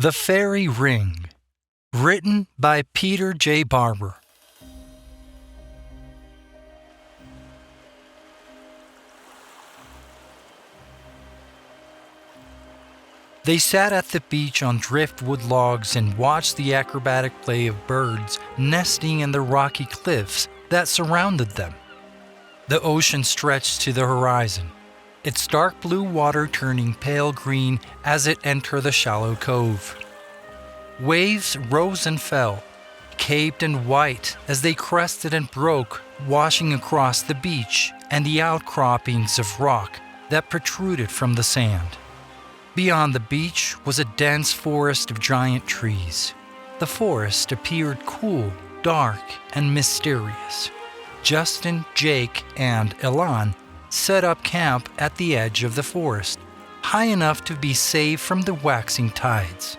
The Fairy Ring, written by Peter J. Barber. They sat at the beach on driftwood logs and watched the acrobatic play of birds nesting in the rocky cliffs that surrounded them. The ocean stretched to the horizon, its dark blue water turning pale green as it entered the shallow cove. Waves rose and fell, caped and white as they crested and broke, washing across the beach and the outcroppings of rock that protruded from the sand. Beyond the beach was a dense forest of giant trees. The forest appeared cool, dark, and mysterious. Justin, Jake, and Elan set up camp at the edge of the forest, high enough to be safe from the waxing tides.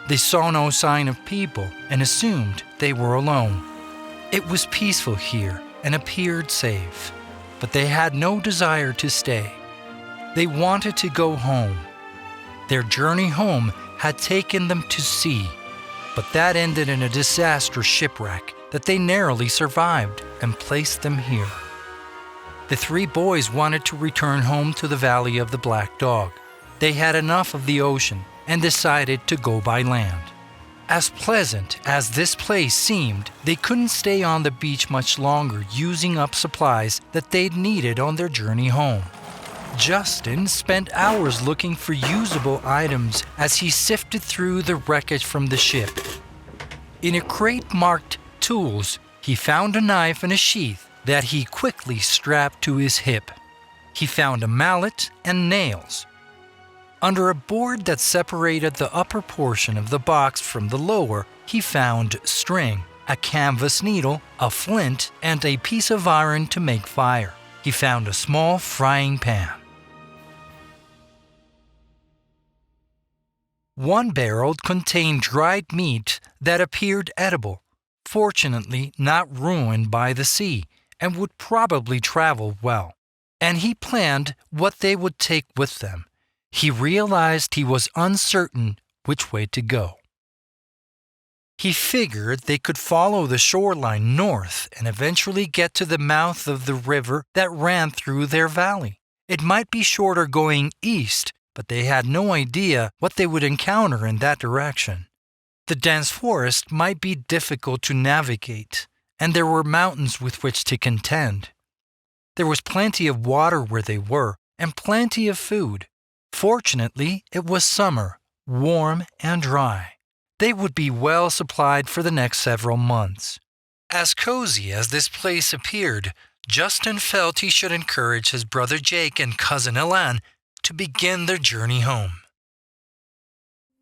They saw no sign of people and assumed they were alone. It was peaceful here and appeared safe, but they had no desire to stay. They wanted to go home. Their journey home had taken them to sea, but that ended in a disastrous shipwreck that they narrowly survived and placed them here. The three boys wanted to return home to the Valley of the Black Dog. They had enough of the ocean and decided to go by land. As pleasant as this place seemed, they couldn't stay on the beach much longer, using up supplies that they'd needed on their journey home. Justin spent hours looking for usable items as he sifted through the wreckage from the ship. In a crate marked Tools, he found a knife and a sheath that he quickly strapped to his hip. He found a mallet and nails. Under a board that separated the upper portion of the box from the lower, he found string, a canvas needle, a flint, and a piece of iron to make fire. He found a small frying pan. One barrel contained dried meat that appeared edible, fortunately not ruined by the sea, and would probably travel well. And he planned what they would take with them. He realized he was uncertain which way to go. He figured they could follow the shoreline north and eventually get to the mouth of the river that ran through their valley. It might be shorter going east, but they had no idea what they would encounter in that direction. The dense forest might be difficult to navigate, and there were mountains with which to contend. There was plenty of water where they were, and plenty of food. Fortunately, it was summer, warm and dry. They would be well supplied for the next several months. As cozy as this place appeared, Justin felt he should encourage his brother Jake and cousin Elan to begin their journey home.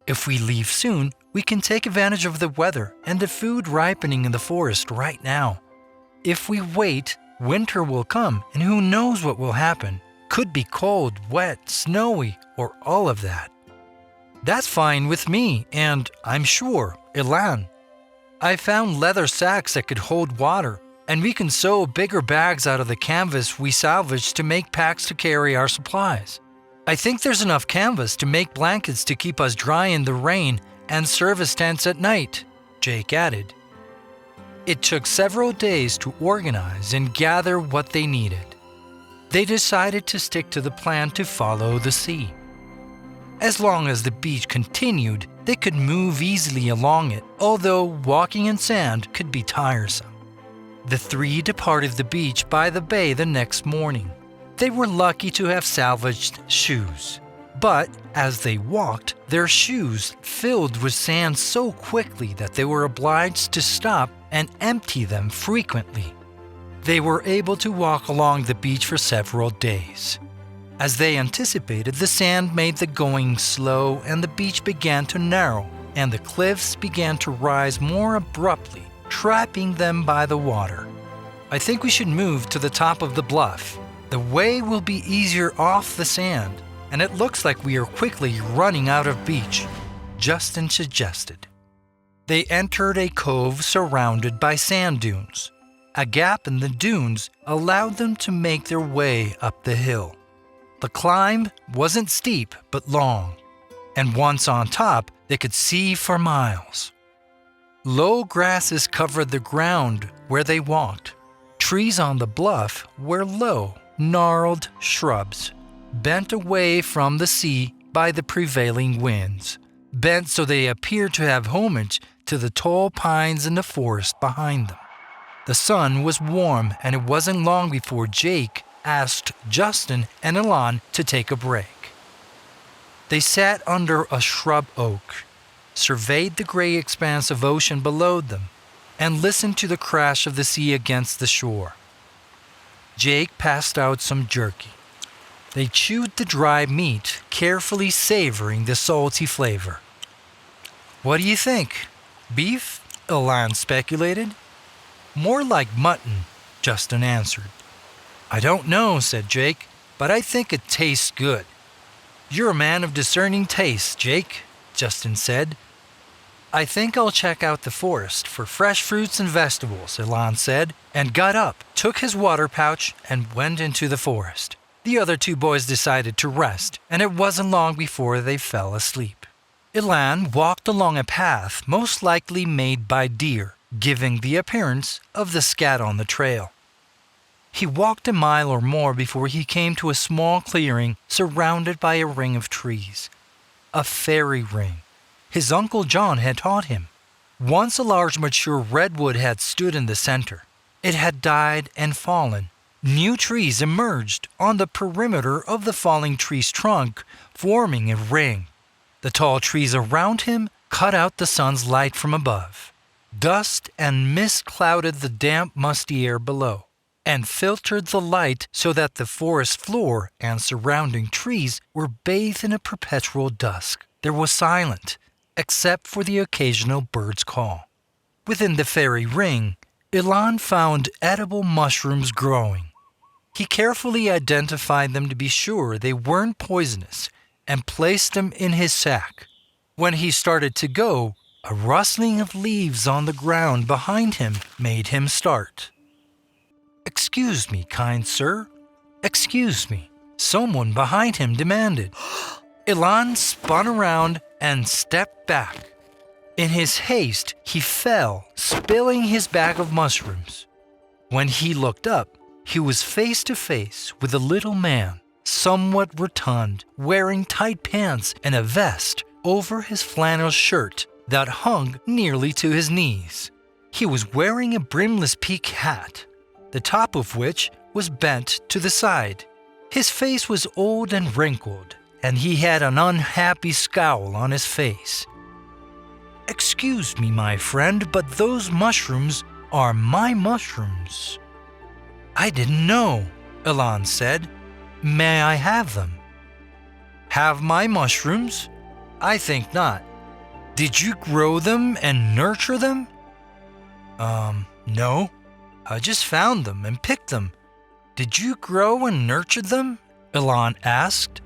If we leave soon, we can take advantage of the weather and the food ripening in the forest right now. If we wait, winter will come, and who knows what will happen. Could be cold, wet, snowy, or all of that. That's fine with me, and I'm sure, Elan. I found leather sacks that could hold water, and we can sew bigger bags out of the canvas we salvaged to make packs to carry our supplies. I think there's enough canvas to make blankets to keep us dry in the rain and serve as tents at night, Jake added. It took several days to organize and gather what they needed. They decided to stick to the plan to follow the sea. As long as the beach continued, they could move easily along it, although walking in sand could be tiresome. The three departed the beach by the bay the next morning. They were lucky to have salvaged shoes. But as they walked, their shoes filled with sand so quickly that they were obliged to stop and empty them frequently. They were able to walk along the beach for several days. As they anticipated, the sand made the going slow and the beach began to narrow, and the cliffs began to rise more abruptly, trapping them by the water. I think we should move to the top of the bluff. The way will be easier off the sand, and it looks like we are quickly running out of beach, Justin suggested. They entered a cove surrounded by sand dunes. A gap in the dunes allowed them to make their way up the hill. The climb wasn't steep but long, and once on top, They could see for miles. Low grasses covered the ground where they walked. Trees on the bluff were low, gnarled shrubs, bent away from the sea by the prevailing winds, bent so they appeared to have homage to the tall pines in the forest behind them. The sun was warm, and it wasn't long before Jake asked Justin and Elan to take a break. They sat under a shrub oak, surveyed the gray expanse of ocean below them, and listened to the crash of the sea against the shore. Jake passed out some jerky. They chewed the dry meat, carefully savoring the salty flavor. "What do you think? Beef?" Elan speculated. "More like mutton," Justin answered. "I don't know," said Jake, "but I think it tastes good." "You're a man of discerning taste, Jake," Justin said. "I think I'll check out the forest for fresh fruits and vegetables," Elan said, and got up, took his water pouch, and went into the forest. The other two boys decided to rest, and it wasn't long before they fell asleep. Elan walked along a path most likely made by deer, giving the appearance of the scat on the trail. He walked a mile or more before he came to a small clearing surrounded by a ring of trees. A fairy ring. His Uncle John had taught him. Once a large mature redwood had stood in the center. It had died and fallen. New trees emerged on the perimeter of the falling tree's trunk, forming a ring. The tall trees around him cut out the sun's light from above. Dust and mist clouded the damp, musty air below, and filtered the light so that the forest floor and surrounding trees were bathed in a perpetual dusk. There was silence, except for the occasional bird's call. Within the fairy ring, Elan found edible mushrooms growing. He carefully identified them to be sure they weren't poisonous and placed them in his sack. When he started to go, a rustling of leaves on the ground behind him made him start. "Excuse me, kind sir. Excuse me," someone behind him demanded. Elan spun around and stepped back. In his haste, he fell, spilling his bag of mushrooms. When he looked up, he was face to face with a little man, somewhat rotund, wearing tight pants and a vest over his flannel shirt that hung nearly to his knees. He was wearing a brimless peak hat, the top of which was bent to the side. His face was old and wrinkled, and he had an unhappy scowl on his face. "Excuse me, my friend, but those mushrooms are my mushrooms." "I didn't know," Elan said. "May I have them?" "Have my mushrooms? I think not. Did you grow them and nurture them?" No. I just found them and picked them." "Did you grow and nurture them?" Elan asked.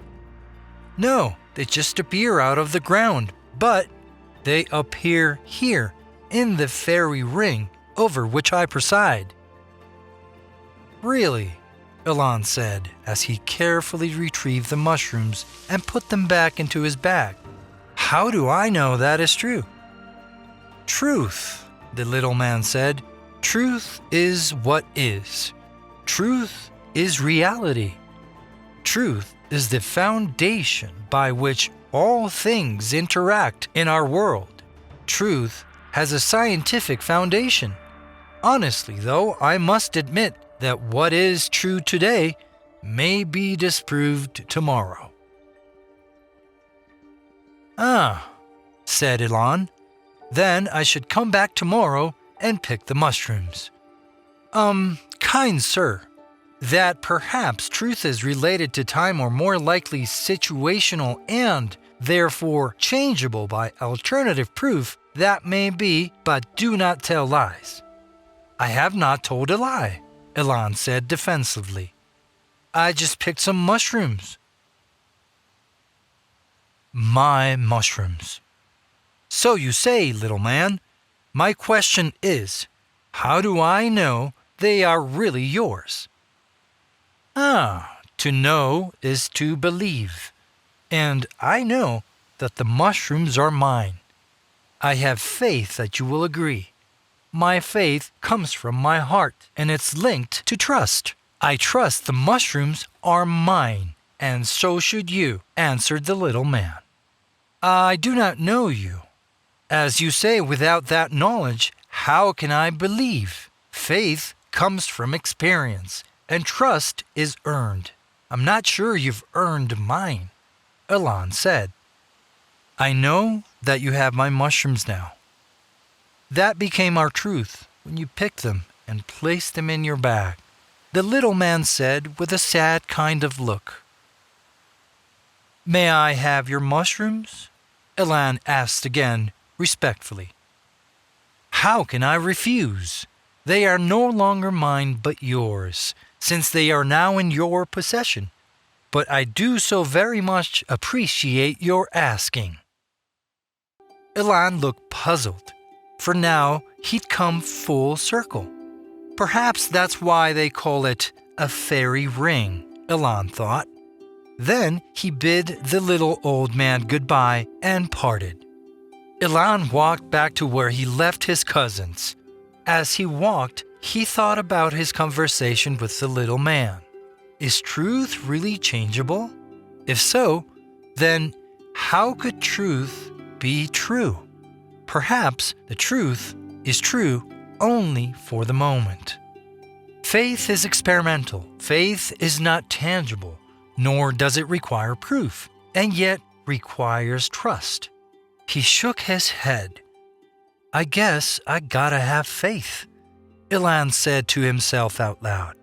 "No, they just appear out of the ground, but they appear here in the fairy ring over which I preside." "Really?" Elan said as he carefully retrieved the mushrooms and put them back into his bag. "How do I know that is true?" "Truth," the little man said. "Truth is what is. Truth is reality. Truth is the foundation by which all things interact in our world. Truth has a scientific foundation. Honestly, though, I must admit that what is true today may be disproved tomorrow." "Ah," said Elan. "Then I should come back tomorrow and pick the mushrooms." Kind sir, that perhaps truth is related to time or more likely situational and, therefore, changeable by alternative proof, that may be, but do not tell lies." "I have not told a lie," Elan said defensively. "I just picked some mushrooms." My mushrooms. "So you say, little man. My question is, how do I know they are really yours?" "Ah, to know is to believe. And I know that the mushrooms are mine. I have faith that you will agree. My faith comes from my heart, and it's linked to trust. I trust the mushrooms are mine, and so should you, answered the little man. I do not know you. As you say, without that knowledge, how can I believe? Faith comes from experience, and trust is earned. I'm not sure you've earned mine, Elan said. I know that you have my mushrooms now. That became our truth when you picked them and placed them in your bag, the little man said with a sad kind of look. May I have your mushrooms? Elan asked again, respectfully. How can I refuse? They are no longer mine but yours, since they are now in your possession. But I do so very much appreciate your asking. Elan looked puzzled, for now he'd come full circle. Perhaps that's why they call it a fairy ring, Elan thought. Then he bid the little old man goodbye and parted. Elan walked back to where he left his cousins. As he walked, he thought about his conversation with the little man. Is truth really changeable? If so, then how could truth be true? Perhaps the truth is true only for the moment. Faith is experimental. Faith is not tangible, nor does it require proof, and yet requires trust. He shook his head. I guess I gotta have faith, Elan said to himself out loud.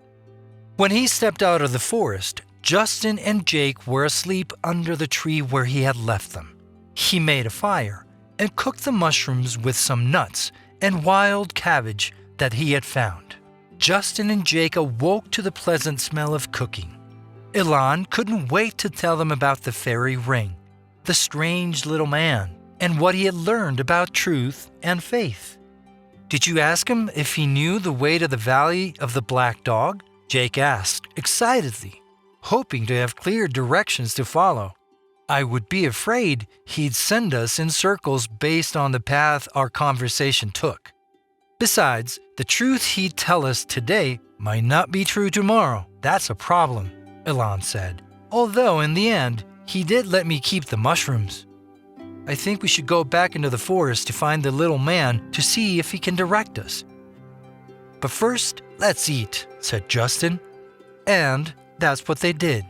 When he stepped out of the forest, Justin and Jake were asleep under the tree where he had left them. He made a fire and cooked the mushrooms with some nuts and wild cabbage that he had found. Justin and Jake awoke to the pleasant smell of cooking. Elan couldn't wait to tell them about the fairy ring, the strange little man, and what he had learned about truth and faith. Did you ask him if he knew the way to the Valley of the Black Dog? Jake asked excitedly, hoping to have clear directions to follow. I would be afraid he'd send us in circles based on the path our conversation took. Besides, the truth he'd tell us today might not be true tomorrow. That's a problem, Elan said. Although in the end, he did let me keep the mushrooms. I think we should go back into the forest to find the little man to see if he can direct us. But first, let's eat, said Justin. And that's what they did.